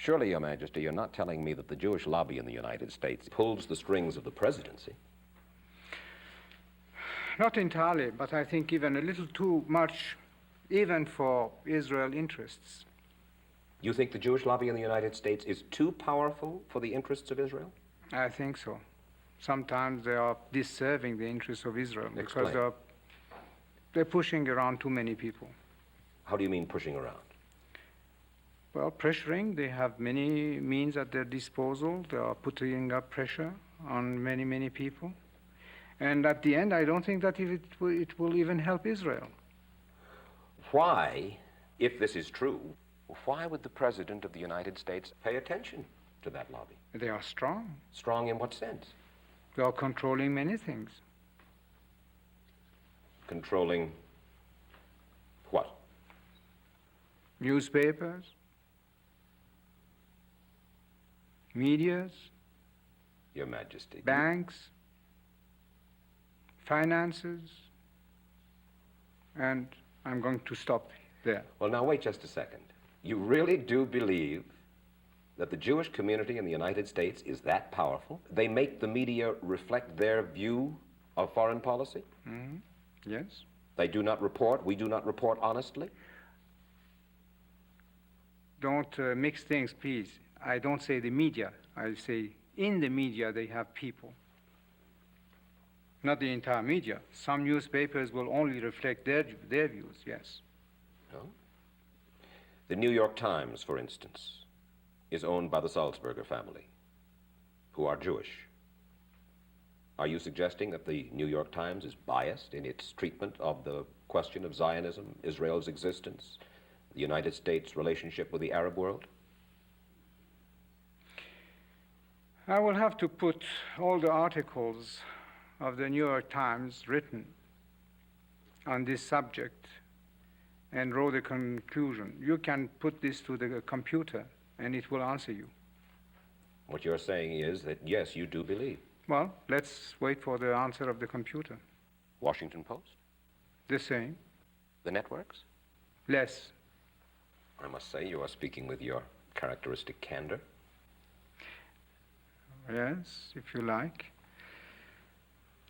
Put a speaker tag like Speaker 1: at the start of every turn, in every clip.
Speaker 1: Surely, Your Majesty, you're not telling me that the Jewish lobby in the United States pulls the strings of the presidency.
Speaker 2: Not entirely, but I think even a little too much, even for Israel interests.
Speaker 1: You think the Jewish lobby in the United States is too powerful for the interests of Israel?
Speaker 2: I think so. Sometimes they are disserving the interests of Israel because they're pushing around too many people.
Speaker 1: How do you mean pushing around?
Speaker 2: Well, pressuring. They have many means at their disposal. They are putting up pressure on many, many people. And at the end, I don't think that it will even help Israel.
Speaker 1: Why, if this is true, why would the President of the United States pay attention to that lobby?
Speaker 2: They are strong.
Speaker 1: Strong in what sense?
Speaker 2: They are controlling many things.
Speaker 1: Controlling what?
Speaker 2: Newspapers, medias,
Speaker 1: Your Majesty.
Speaker 2: banks, finances, and I'm going to stop there.
Speaker 1: Well, now wait just a second. You really do believe that the Jewish community in the United States is that powerful? They make the media reflect their view of foreign policy?
Speaker 2: Mm-hmm. Yes.
Speaker 1: They do not report, we do not report honestly?
Speaker 2: Don't mix things, please. I don't say the media. I say in the media they have people. Not the entire media. Some newspapers will only reflect their views, yes.
Speaker 1: No? The New York Times, for instance, is owned by the Salzburger family, who are Jewish. Are you suggesting that the New York Times is biased in its treatment of the question of Zionism, Israel's existence, the United States' relationship with the Arab world?
Speaker 2: I will have to put all the articles of the New York Times written on this subject and draw the conclusion. You can put this to the computer and it will answer you.
Speaker 1: What you're saying is that, yes, you do believe.
Speaker 2: Well, let's wait for the answer of the computer.
Speaker 1: Washington Post?
Speaker 2: The same.
Speaker 1: The networks?
Speaker 2: Less.
Speaker 1: I must say you are speaking with your characteristic candor.
Speaker 2: Yes, if you like.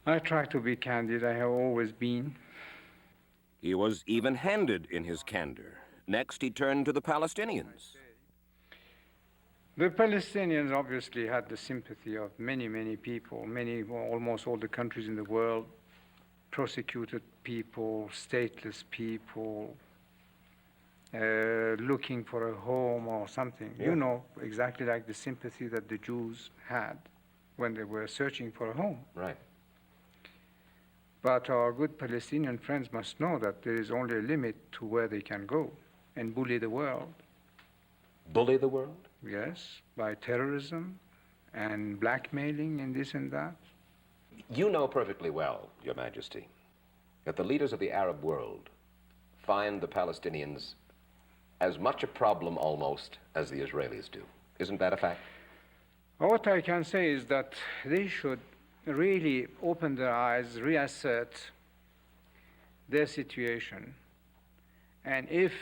Speaker 2: I try to be candid. I have always been.
Speaker 3: He was even-handed in his candor. Next, he turned to the Palestinians.
Speaker 2: The Palestinians obviously had the sympathy of many, many people, almost all the countries in the world, persecuted people, stateless people, looking for a home or something. Yeah. You know, exactly like the sympathy that the Jews had when they were searching for a home.
Speaker 1: Right.
Speaker 2: But our good Palestinian friends must know that there is only a limit to where they can go and bully the world.
Speaker 1: Bully the world?
Speaker 2: Yes, by terrorism and blackmailing and this and that.
Speaker 1: You know perfectly well, Your Majesty, that the leaders of the Arab world find the Palestinians as much a problem almost as the Israelis do. Isn't that a fact?
Speaker 2: What I can say is that they should really open their eyes, reassert their situation. And if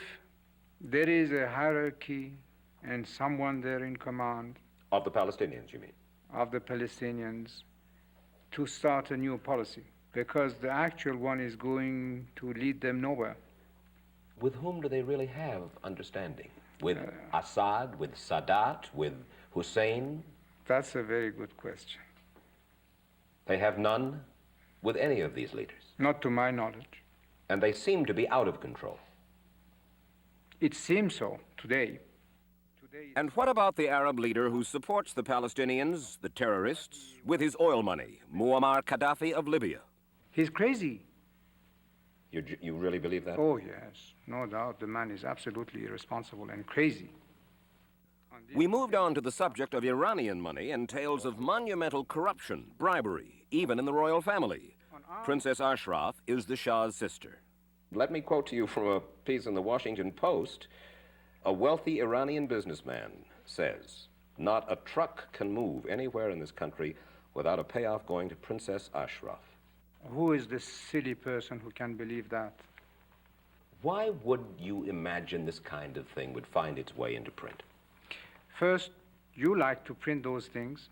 Speaker 2: there is a hierarchy and someone there in command
Speaker 1: of the Palestinians, you mean?
Speaker 2: Of the Palestinians, to start a new policy, because the actual one is going to lead them nowhere.
Speaker 1: With whom do they really have understanding? With Assad, with Sadat, with Hussein?
Speaker 2: That's a very good question.
Speaker 1: They have none with any of these leaders?
Speaker 2: Not to my knowledge.
Speaker 1: And they seem to be out of control.
Speaker 2: It seems so today.
Speaker 3: And what about the Arab leader who supports the Palestinians, the terrorists, with his oil money, Muammar Gaddafi of Libya?
Speaker 2: He's crazy.
Speaker 1: You really believe that?
Speaker 2: Oh, yes. No doubt. The man is absolutely irresponsible and crazy.
Speaker 3: We moved on to the subject of Iranian money and tales of monumental corruption, bribery, even in the royal family. Princess Ashraf is the Shah's sister.
Speaker 1: Let me quote to you from a piece in the Washington Post. A wealthy Iranian businessman says, "Not a truck can move anywhere in this country without a payoff going to Princess Ashraf."
Speaker 2: Who is this silly person who can believe that?
Speaker 1: Why would you imagine this kind of thing would find its way into print?
Speaker 2: First, you like to print those things.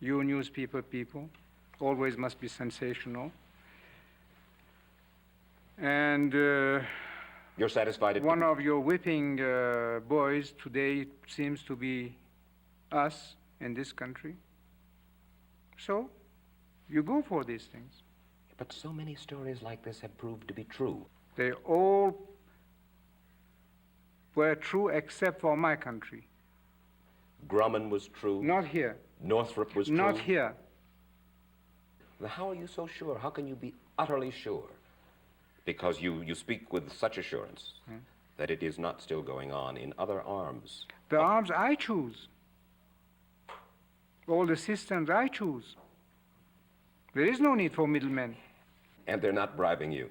Speaker 2: You newspaper people always must be sensational. And
Speaker 1: You're satisfied it
Speaker 2: one of your whipping boys today seems to be us in this country. So you go for these things.
Speaker 1: But so many stories like this have proved to be true.
Speaker 2: They all were true except for my country.
Speaker 1: Grumman was true.
Speaker 2: Not here.
Speaker 1: Northrop was true.
Speaker 2: Not here.
Speaker 1: How are you so sure? How can you be utterly sure? Because you speak with such assurance that it is not still going on in other arms.
Speaker 2: The arms I choose. All the systems I choose. There is no need for middlemen.
Speaker 1: And they're not bribing you.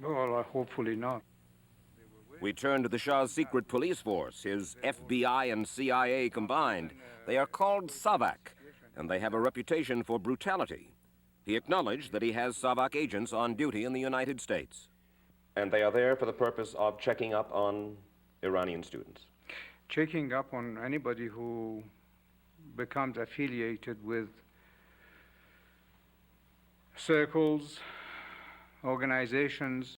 Speaker 2: Well, hopefully not.
Speaker 3: We turn to the Shah's secret police force, his FBI and CIA combined. They are called SAVAK, and they have a reputation for brutality. He acknowledged that he has SAVAK agents on duty in the United States.
Speaker 1: And they are there for the purpose of checking up on Iranian students.
Speaker 2: Checking up on anybody who becomes affiliated with circles, organizations,